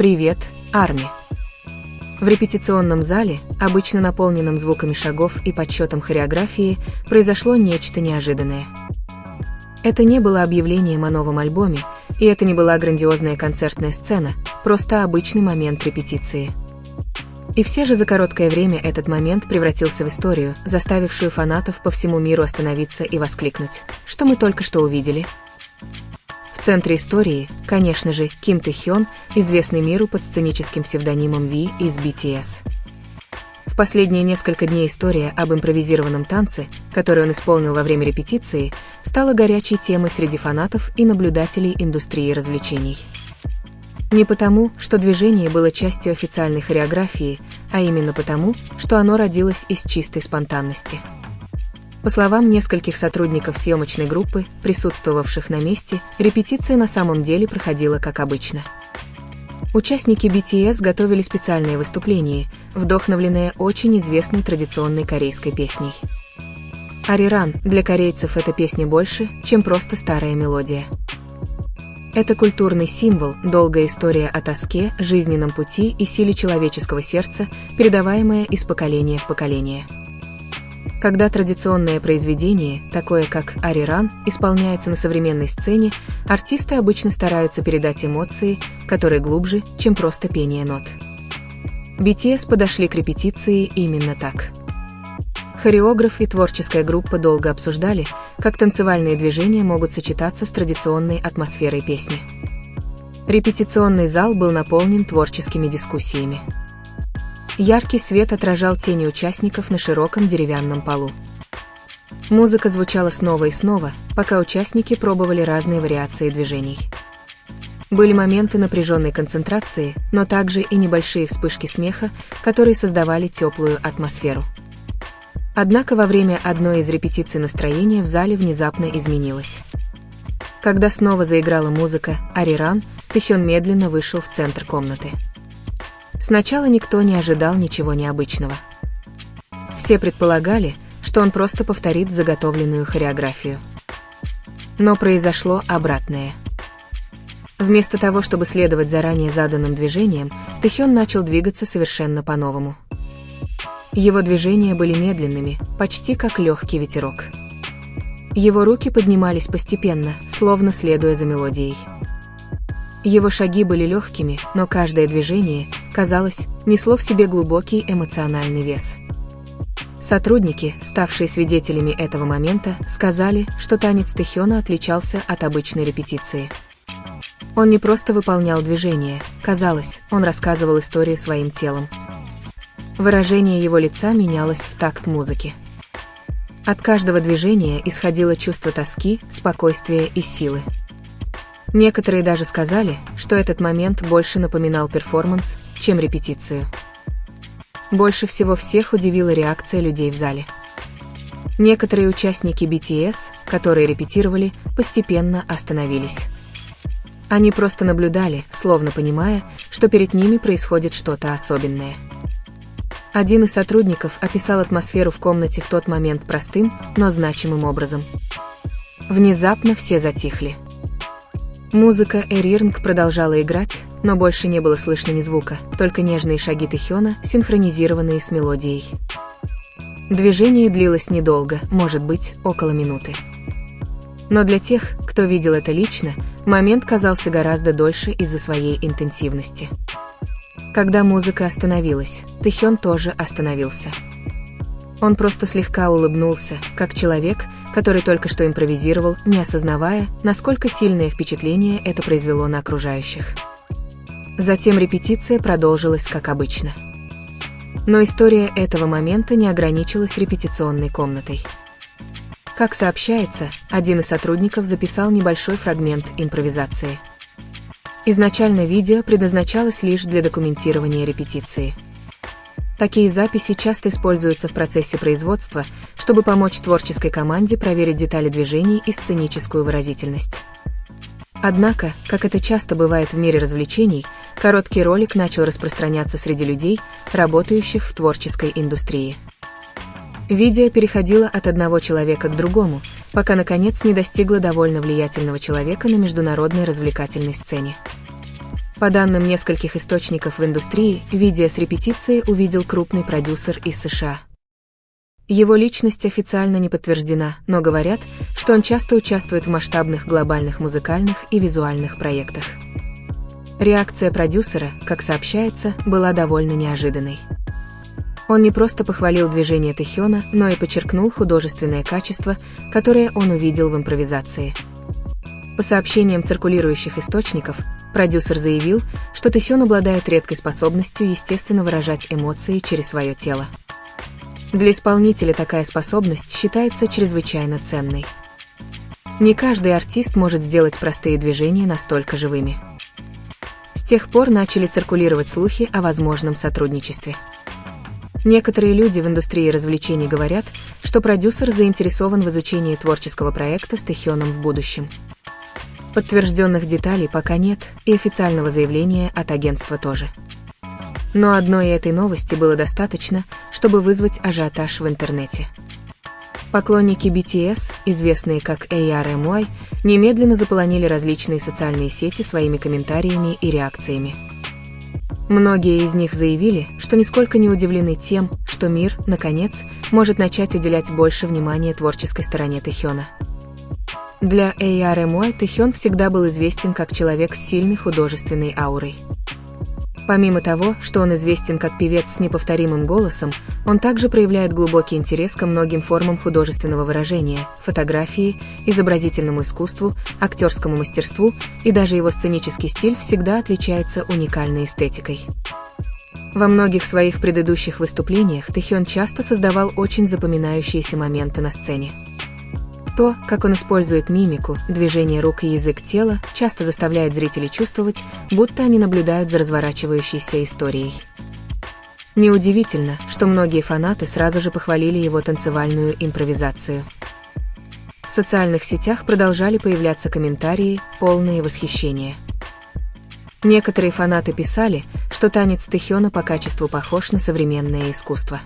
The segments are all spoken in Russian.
Привет, Арми. В репетиционном зале, обычно наполненном звуками шагов и подсчетом хореографии, произошло нечто неожиданное. Это не было объявлением о новом альбоме, и это не была грандиозная концертная сцена, просто обычный момент репетиции. И все же за короткое время этот момент превратился в историю, заставившую фанатов по всему миру остановиться и воскликнуть: «Что мы только что увидели?» В центре истории, конечно же, Ким Тэ-хён, известный миру под сценическим псевдонимом V из BTS. В последние несколько дней история об импровизированном танце, который он исполнил во время репетиции, стала горячей темой среди фанатов и наблюдателей индустрии развлечений. Не потому, что движение было частью официальной хореографии, а именно потому, что оно родилось из чистой спонтанности. По словам нескольких сотрудников съемочной группы, присутствовавших на месте, репетиция на самом деле проходила как обычно. Участники BTS готовили специальные выступления, вдохновленные очень известной традиционной корейской песней. Ариран, для корейцев эта песня больше, чем просто старая мелодия. Это культурный символ, долгая история о тоске, жизненном пути и силе человеческого сердца, передаваемая из поколения в поколение. Когда традиционное произведение, такое как «Ариран», исполняется на современной сцене, артисты обычно стараются передать эмоции, которые глубже, чем просто пение нот. BTS подошли к репетиции именно так. Хореограф и творческая группа долго обсуждали, как танцевальные движения могут сочетаться с традиционной атмосферой песни. Репетиционный зал был наполнен творческими дискуссиями. Яркий свет отражал тени участников на широком деревянном полу. Музыка звучала снова и снова, пока участники пробовали разные вариации движений. Были моменты напряженной концентрации, но также и небольшие вспышки смеха, которые создавали теплую атмосферу. Однако во время одной из репетиций настроение в зале внезапно изменилось. Когда снова заиграла музыка «Ариран», Тэ-хён медленно вышел в центр комнаты. Сначала никто не ожидал ничего необычного. Все предполагали, что он просто повторит заготовленную хореографию. Но произошло обратное. Вместо того, чтобы следовать заранее заданным движениям, Тэ-хён начал двигаться совершенно по-новому. Его движения были медленными, почти как легкий ветерок. Его руки поднимались постепенно, словно следуя за мелодией. Его шаги были легкими, но каждое движение, казалось, несло в себе глубокий эмоциональный вес. Сотрудники, ставшие свидетелями этого момента, сказали, что танец Тэ-хёна отличался от обычной репетиции. Он не просто выполнял движения, казалось, он рассказывал историю своим телом. Выражение его лица менялось в такт музыки. От каждого движения исходило чувство тоски, спокойствия и силы. Некоторые даже сказали, что этот момент больше напоминал перформанс, чем репетицию. Больше всего всех удивила реакция людей в зале. Некоторые участники BTS, которые репетировали, постепенно остановились. Они просто наблюдали, словно понимая, что перед ними происходит что-то особенное. Один из сотрудников описал атмосферу в комнате в тот момент простым, но значимым образом. Внезапно все затихли. Музыка «Ариран» продолжала играть, но больше не было слышно ни звука, только нежные шаги Тэ-хёна, синхронизированные с мелодией. Движение длилось недолго, может быть, около минуты. Но для тех, кто видел это лично, момент казался гораздо дольше из-за своей интенсивности. Когда музыка остановилась, Тэ-хён тоже остановился. Он просто слегка улыбнулся, как человек, который только что импровизировал, не осознавая, насколько сильное впечатление это произвело на окружающих. Затем репетиция продолжилась как обычно. Но история этого момента не ограничилась репетиционной комнатой. Как сообщается, один из сотрудников записал небольшой фрагмент импровизации. Изначально видео предназначалось лишь для документирования репетиции. Такие записи часто используются в процессе производства, чтобы помочь творческой команде проверить детали движений и сценическую выразительность. Однако, как это часто бывает в мире развлечений, короткий ролик начал распространяться среди людей, работающих в творческой индустрии. Видео переходило от одного человека к другому, пока наконец не достигло довольно влиятельного человека на международной развлекательной сцене. По данным нескольких источников в индустрии, видео с репетиции увидел крупный продюсер из США. Его личность официально не подтверждена, но говорят, что он часто участвует в масштабных глобальных музыкальных и визуальных проектах. Реакция продюсера, как сообщается, была довольно неожиданной. Он не просто похвалил движение Тэхёна, но и подчеркнул художественное качество, которое он увидел в импровизации. По сообщениям циркулирующих источников, продюсер заявил, что Тэхён обладает редкой способностью естественно выражать эмоции через свое тело. Для исполнителя такая способность считается чрезвычайно ценной. Не каждый артист может сделать простые движения настолько живыми. С тех пор начали циркулировать слухи о возможном сотрудничестве. Некоторые люди в индустрии развлечений говорят, что продюсер заинтересован в изучении творческого проекта с Тэхёном в будущем. Подтвержденных деталей пока нет, и официального заявления от агентства тоже. Но одной этой новости было достаточно, чтобы вызвать ажиотаж в интернете. Поклонники BTS, известные как ARMY, немедленно заполонили различные социальные сети своими комментариями и реакциями. Многие из них заявили, что нисколько не удивлены тем, что мир, наконец, может начать уделять больше внимания творческой стороне Тэхёна. Для ARMY Тэхён всегда был известен как человек с сильной художественной аурой. Помимо того, что он известен как певец с неповторимым голосом, он также проявляет глубокий интерес ко многим формам художественного выражения, фотографии, изобразительному искусству, актерскому мастерству, и даже его сценический стиль всегда отличается уникальной эстетикой. Во многих своих предыдущих выступлениях Тэхён часто создавал очень запоминающиеся моменты на сцене. То, как он использует мимику, движение рук и язык тела, часто заставляет зрителей чувствовать, будто они наблюдают за разворачивающейся историей. Неудивительно, что многие фанаты сразу же похвалили его танцевальную импровизацию. В социальных сетях продолжали появляться комментарии, полные восхищения. Некоторые фанаты писали, что танец Тэхёна по качеству похож на современное искусство.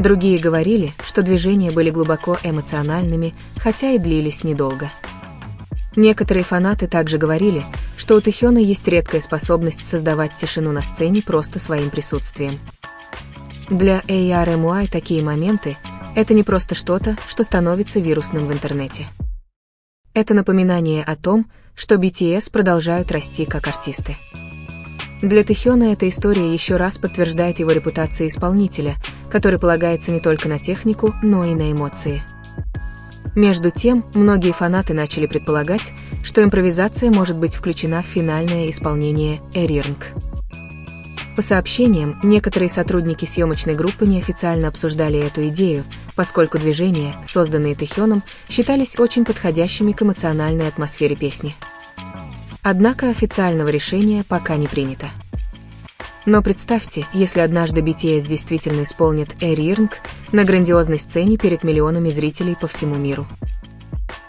Другие говорили, что движения были глубоко эмоциональными, хотя и длились недолго. Некоторые фанаты также говорили, что у Тэхёна есть редкая способность создавать тишину на сцене просто своим присутствием. Для ARMY такие моменты – это не просто что-то, что становится вирусным в интернете. Это напоминание о том, что BTS продолжают расти как артисты. Для Тэхёна эта история еще раз подтверждает его репутацию исполнителя, который полагается не только на технику, но и на эмоции. Между тем, многие фанаты начали предполагать, что импровизация может быть включена в финальное исполнение «Эрирнг». По сообщениям, некоторые сотрудники съемочной группы неофициально обсуждали эту идею, поскольку движения, созданные Тэхёном, считались очень подходящими к эмоциональной атмосфере песни. Однако официального решения пока не принято. Но представьте, если однажды BTS действительно исполнит «Эрирнг» на грандиозной сцене перед миллионами зрителей по всему миру.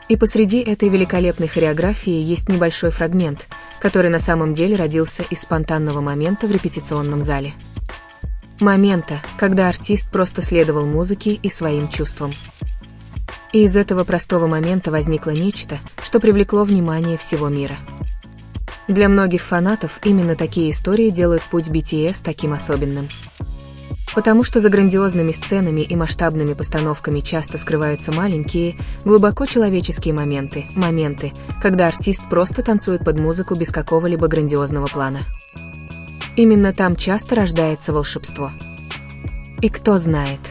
И посреди этой великолепной хореографии есть небольшой фрагмент, который на самом деле родился из спонтанного момента в репетиционном зале. Момента, когда артист просто следовал музыке и своим чувствам. И из этого простого момента возникло нечто, что привлекло внимание всего мира. Для многих фанатов именно такие истории делают путь BTS таким особенным. Потому что за грандиозными сценами и масштабными постановками часто скрываются маленькие, глубоко человеческие моменты, когда артист просто танцует под музыку без какого-либо грандиозного плана. Именно там часто рождается волшебство. И кто знает.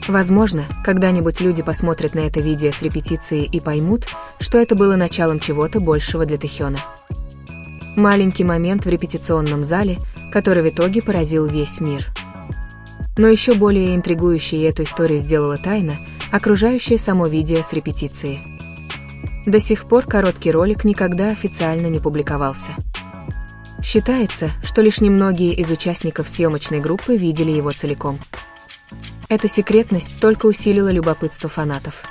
Возможно, когда-нибудь люди посмотрят на это видео с репетицией и поймут, что это было началом чего-то большего для Тэхёна. Маленький момент в репетиционном зале, который в итоге поразил весь мир. Но еще более интригующей эту историю сделала тайна, окружающая само видео с репетиции. До сих пор короткий ролик никогда официально не публиковался. Считается, что лишь немногие из участников съемочной группы видели его целиком. Эта секретность только усилила любопытство фанатов.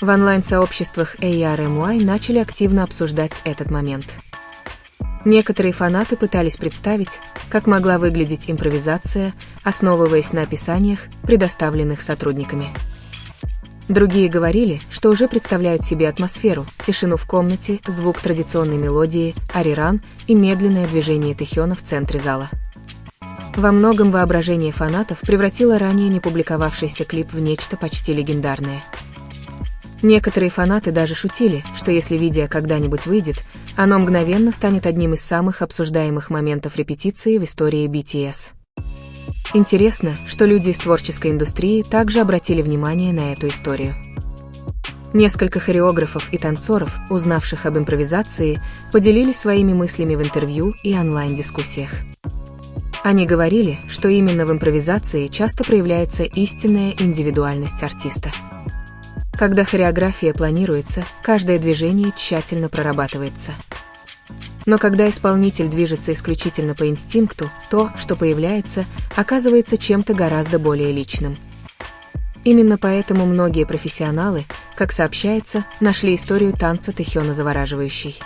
В онлайн-сообществах ARMY начали активно обсуждать этот момент. Некоторые фанаты пытались представить, как могла выглядеть импровизация, основываясь на описаниях, предоставленных сотрудниками. Другие говорили, что уже представляют себе атмосферу, тишину в комнате, звук традиционной мелодии, ариран и медленное движение Тэхёна в центре зала. Во многом воображение фанатов превратило ранее не публиковавшийся клип в нечто почти легендарное. Некоторые фанаты даже шутили, что если видео когда-нибудь выйдет, оно мгновенно станет одним из самых обсуждаемых моментов репетиции в истории BTS. Интересно, что люди из творческой индустрии также обратили внимание на эту историю. Несколько хореографов и танцоров, узнавших об импровизации, поделились своими мыслями в интервью и онлайн-дискуссиях. Они говорили, что именно в импровизации часто проявляется истинная индивидуальность артиста. Когда хореография планируется, каждое движение тщательно прорабатывается. Но когда исполнитель движется исключительно по инстинкту, то, что появляется, оказывается чем-то гораздо более личным. Именно поэтому многие профессионалы, как сообщается, нашли историю танца Тэхёна завораживающей.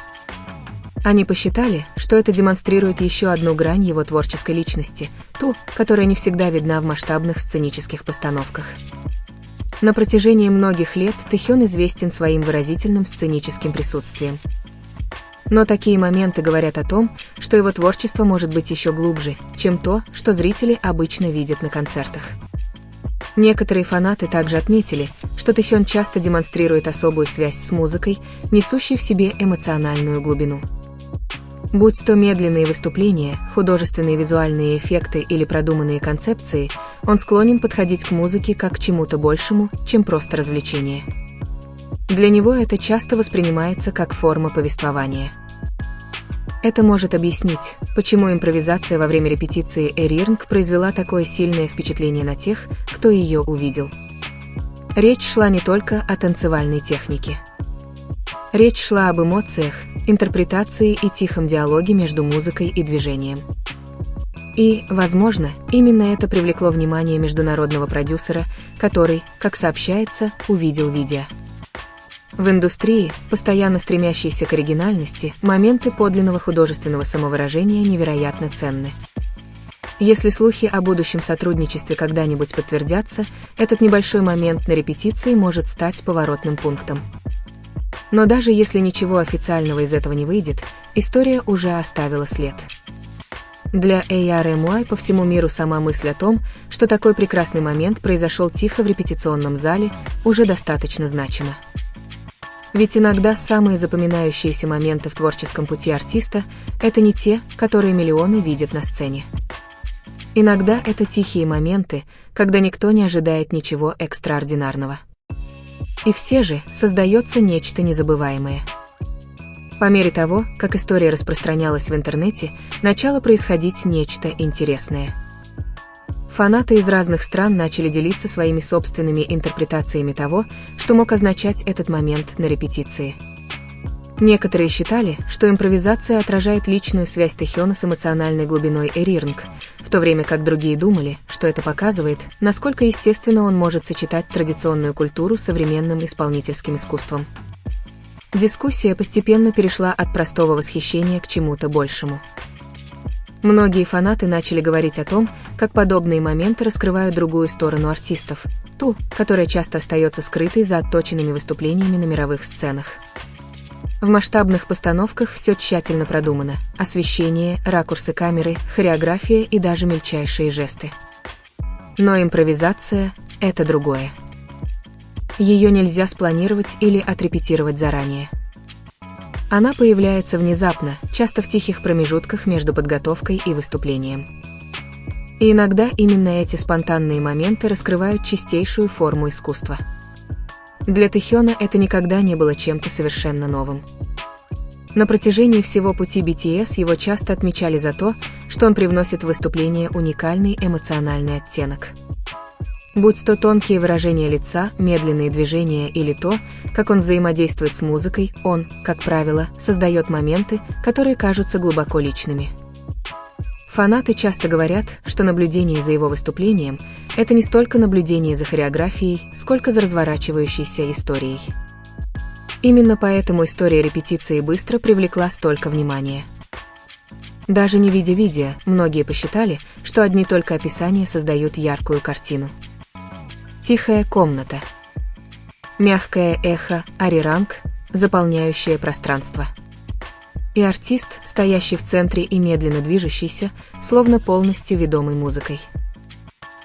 Они посчитали, что это демонстрирует еще одну грань его творческой личности, ту, которая не всегда видна в масштабных сценических постановках. На протяжении многих лет Тэхён известен своим выразительным сценическим присутствием. Но такие моменты говорят о том, что его творчество может быть еще глубже, чем то, что зрители обычно видят на концертах. Некоторые фанаты также отметили, что Тэхён часто демонстрирует особую связь с музыкой, несущей в себе эмоциональную глубину. Будь то медленные выступления, художественные визуальные эффекты или продуманные концепции, он склонен подходить к музыке как к чему-то большему, чем просто развлечение. Для него это часто воспринимается как форма повествования. Это может объяснить, почему импровизация во время репетиции Эрирнг произвела такое сильное впечатление на тех, кто ее увидел. Речь шла не только о танцевальной технике. Речь шла об эмоциях, интерпретации и тихом диалоге между музыкой и движением. И, возможно, именно это привлекло внимание международного продюсера, который, как сообщается, увидел видео. В индустрии, постоянно стремящейся к оригинальности, моменты подлинного художественного самовыражения невероятно ценны. Если слухи о будущем сотрудничестве когда-нибудь подтвердятся, этот небольшой момент на репетиции может стать поворотным пунктом. Но даже если ничего официального из этого не выйдет, история уже оставила след. Для ARMY по всему миру сама мысль о том, что такой прекрасный момент произошел тихо в репетиционном зале, уже достаточно значима. Ведь иногда самые запоминающиеся моменты в творческом пути артиста – это не те, которые миллионы видят на сцене. Иногда это тихие моменты, когда никто не ожидает ничего экстраординарного. И все же создается нечто незабываемое. По мере того, как история распространялась в интернете, начало происходить нечто интересное. Фанаты из разных стран начали делиться своими собственными интерпретациями того, что мог означать этот момент на репетиции. Некоторые считали, что импровизация отражает личную связь Тэхёна с эмоциональной глубиной Эрирнг, в то время как другие думали, что это показывает, насколько естественно он может сочетать традиционную культуру с современным исполнительским искусством. Дискуссия постепенно перешла от простого восхищения к чему-то большему. Многие фанаты начали говорить о том, как подобные моменты раскрывают другую сторону артистов, ту, которая часто остается скрытой за отточенными выступлениями на мировых сценах. В масштабных постановках все тщательно продумано – освещение, ракурсы камеры, хореография и даже мельчайшие жесты. Но импровизация – это другое. Ее нельзя спланировать или отрепетировать заранее. Она появляется внезапно, часто в тихих промежутках между подготовкой и выступлением. И иногда именно эти спонтанные моменты раскрывают чистейшую форму искусства. Для Тэхёна это никогда не было чем-то совершенно новым. На протяжении всего пути BTS его часто отмечали за то, что он привносит в выступление уникальный эмоциональный оттенок. Будь то тонкие выражения лица, медленные движения или то, как он взаимодействует с музыкой, он, как правило, создает моменты, которые кажутся глубоко личными. Фанаты часто говорят, что наблюдение за его выступлением – это не столько наблюдение за хореографией, сколько за разворачивающейся историей. Именно поэтому история репетиции быстро привлекла столько внимания. Даже не видя видео, многие посчитали, что одни только описания создают яркую картину. Тихая комната. Мягкое эхо, ари-ранг, заполняющее пространство. И артист, стоящий в центре и медленно движущийся, словно полностью ведомый музыкой.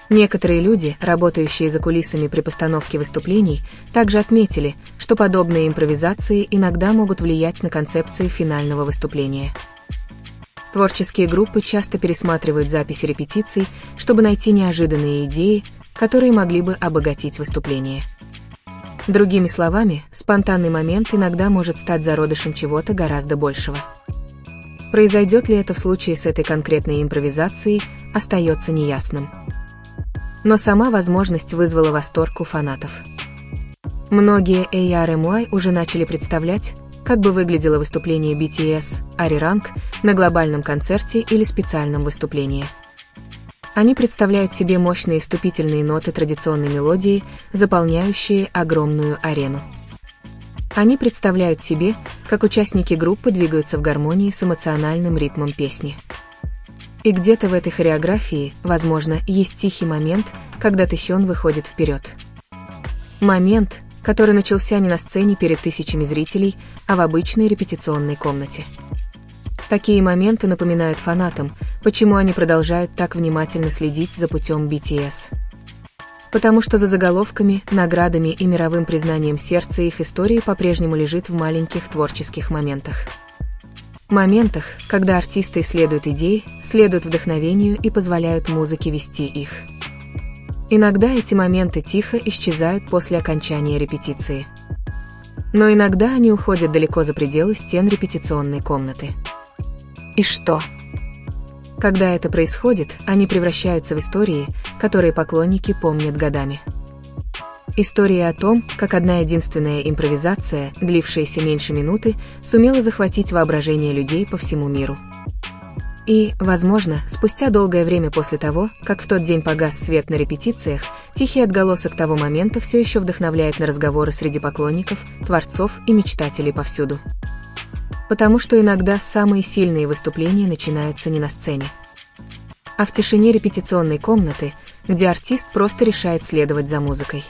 Некоторые люди, работающие за кулисами при постановке выступлений, также отметили, что подобные импровизации иногда могут влиять на концепцию финального выступления. Творческие группы часто пересматривают записи репетиций, чтобы найти неожиданные идеи, которые могли бы обогатить выступление. Другими словами, спонтанный момент иногда может стать зародышем чего-то гораздо большего. Произойдет ли это в случае с этой конкретной импровизацией, остается неясным. Но сама возможность вызвала восторг у фанатов. Многие ARMY уже начали представлять, как бы выглядело выступление BTS Arirang на глобальном концерте или специальном выступлении. Они представляют себе мощные вступительные ноты традиционной мелодии, заполняющие огромную арену. Они представляют себе, как участники группы двигаются в гармонии с эмоциональным ритмом песни. И где-то в этой хореографии, возможно, есть тихий момент, когда Тэсён выходит вперед. Момент, который начался не на сцене перед тысячами зрителей, а в обычной репетиционной комнате. Такие моменты напоминают фанатам, почему они продолжают так внимательно следить за путем BTS. Потому что за заголовками, наградами и мировым признанием сердца их истории по-прежнему лежит в маленьких творческих моментах. Моментах, когда артисты исследуют идеи, следуют вдохновению и позволяют музыке вести их. Иногда эти моменты тихо исчезают после окончания репетиции. Но иногда они уходят далеко за пределы стен репетиционной комнаты. И что? Когда это происходит, они превращаются в истории, которые поклонники помнят годами. Истории о том, как одна единственная импровизация, длившаяся меньше минуты, сумела захватить воображение людей по всему миру. И, возможно, спустя долгое время после того, как в тот день погас свет на репетициях, тихий отголосок того момента все еще вдохновляет на разговоры среди поклонников, творцов и мечтателей повсюду. Потому что иногда самые сильные выступления начинаются не на сцене, а в тишине репетиционной комнаты, где артист просто решает следовать за музыкой.